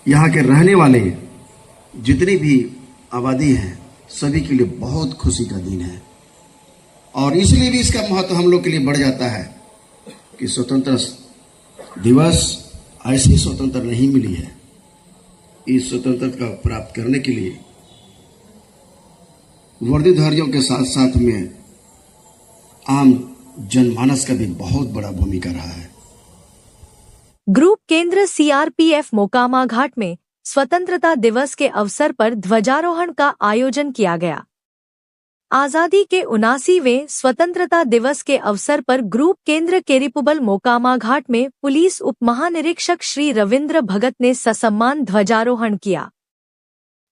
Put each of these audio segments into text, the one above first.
यहाँ के रहने वाले जितनी भी आबादी है सभी के लिए बहुत खुशी का दिन है और इसलिए भी इसका महत्व हम लोग के लिए बढ़ जाता है कि स्वतंत्र दिवस ऐसी स्वतंत्र नहीं मिली है। इस स्वतंत्रता का प्राप्त करने के लिए वर्दीधारियों के साथ साथ में आम जनमानस का भी बहुत बड़ा भूमिका रहा है। ग्रुप केंद्र सीआरपीएफ मोकामा घाट में स्वतंत्रता दिवस के अवसर पर ध्वजारोहण का आयोजन किया गया। आजादी के 79वें स्वतंत्रता दिवस के अवसर पर ग्रुप केंद्र केरीपुबल मोकामा घाट में पुलिस उप महानिरीक्षक श्री रविंद्र भगत ने ससम्मान ध्वजारोहण किया।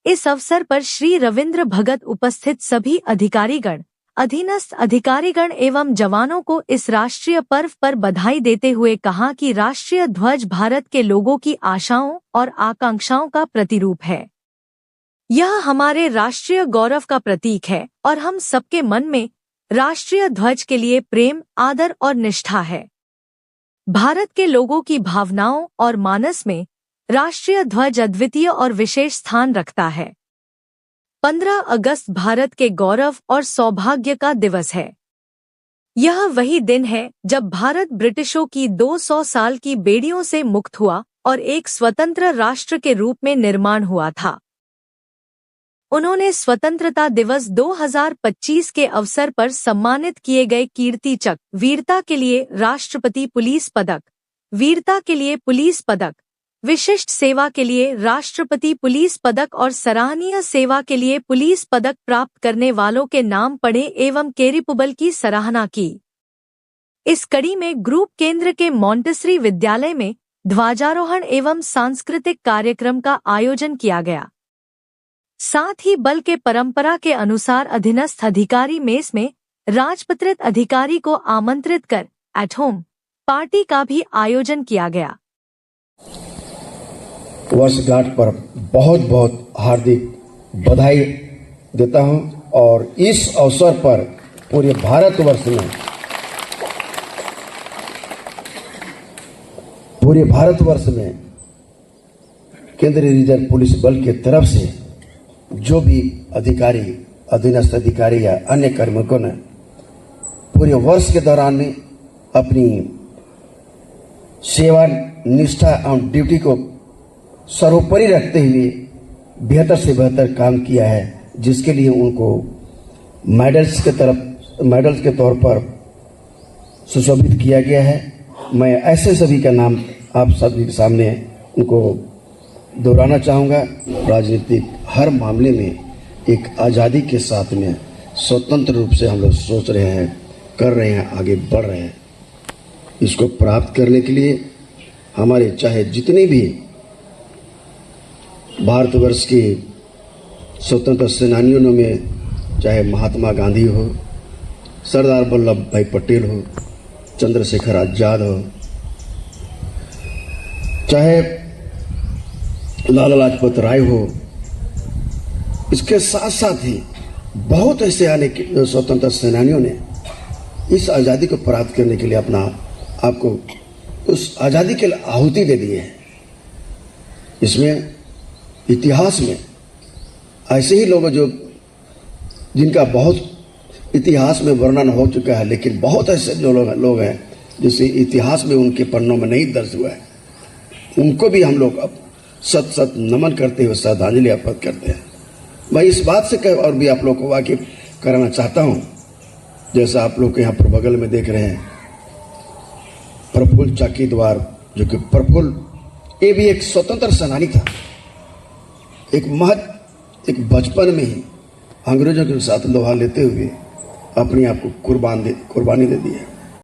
इस अवसर पर श्री रविंद्र भगत उपस्थित सभी अधिकारीगण, अधीनस्थ अधिकारीगण एवं जवानों को इस राष्ट्रीय पर्व पर बधाई देते हुए कहा कि राष्ट्रीय ध्वज भारत के लोगों की आशाओं और आकांक्षाओं का प्रतिरूप है। यह हमारे राष्ट्रीय गौरव का प्रतीक है और हम सबके मन में राष्ट्रीय ध्वज के लिए प्रेम, आदर और निष्ठा है। भारत के लोगों की भावनाओं और मानस में राष्ट्रीय ध्वज अद्वितीय और विशेष स्थान रखता है। 15 अगस्त भारत के गौरव और सौभाग्य का दिवस है। यह वही दिन है जब भारत ब्रिटिशों की 200 साल की बेड़ियों से मुक्त हुआ और एक स्वतंत्र राष्ट्र के रूप में निर्माण हुआ था। उन्होंने स्वतंत्रता दिवस 2025 के अवसर पर सम्मानित किए गए कीर्ति चक्र, वीरता के लिए राष्ट्रपति पुलिस पदक, वीरता के लिए पुलिस पदक, विशिष्ट सेवा के लिए राष्ट्रपति पुलिस पदक और सराहनीय सेवा के लिए पुलिस पदक प्राप्त करने वालों के नाम पढ़े एवं केरीपुबल की सराहना की। इस कड़ी में ग्रुप केंद्र के मॉन्टेसरी विद्यालय में ध्वजारोहण एवं सांस्कृतिक कार्यक्रम का आयोजन किया गया। साथ ही बल के परंपरा के अनुसार अधीनस्थ अधिकारी मेस में राजपत्रित अधिकारी को आमंत्रित कर एट होम पार्टी का भी आयोजन किया गया। वर्षगांठ पर बहुत बहुत हार्दिक बधाई देता हूं और इस अवसर पर पूरे भारतवर्ष में केंद्रीय रिजर्व पुलिस बल की तरफ से जो भी अधिकारी, अधीनस्थ अधिकारी या अन्य कार्मिकों ने पूरे वर्ष के दौरान में अपनी सेवा निष्ठा और ड्यूटी को सर्वोपरि रखते हुए बेहतर से बेहतर काम किया है, जिसके लिए उनको मेडल्स के तौर पर सुशोभित किया गया है। मैं ऐसे सभी का नाम आप सभी के सामने उनको दोहराना चाहूँगा। राजनीतिक हर मामले में एक आज़ादी के साथ में स्वतंत्र रूप से हम लोग सोच रहे हैं, कर रहे हैं, आगे बढ़ रहे हैं। इसको प्राप्त करने के लिए हमारे चाहे जितने भी भारतवर्ष के स्वतंत्र सेनानियों में चाहे महात्मा गांधी हो, सरदार वल्लभ भाई पटेल हो, चंद्रशेखर आजाद हो, चाहे लाला लाजपत राय हो, इसके साथ साथ ही बहुत ऐसे आने के स्वतंत्र सेनानियों ने इस आज़ादी को प्राप्त करने के लिए अपना आपको उस आज़ादी के लिए आहुति दे दी है। इसमें इतिहास में ऐसे ही लोग जो जिनका बहुत इतिहास में वर्णन हो चुका है, लेकिन बहुत ऐसे जो लोग हैं जिसे इतिहास में उनके पन्नों में नहीं दर्ज हुआ है, उनको भी हम लोग अब सत नमन करते हुए श्रद्धांजलि अर्पित करते हैं। मैं इस बात से और भी आप लोग को वाकिफ कराना चाहता हूँ, जैसा आप लोग के यहाँ पर बगल में देख रहे हैं प्रफुल्ल चाकीद्वार, जो कि प्रफुल्ल ये भी एक स्वतंत्र सेनानी था। एक बचपन में ही अंग्रेजों के साथ लोहा लेते हुए अपने आप को कुर्बानी दे दी है।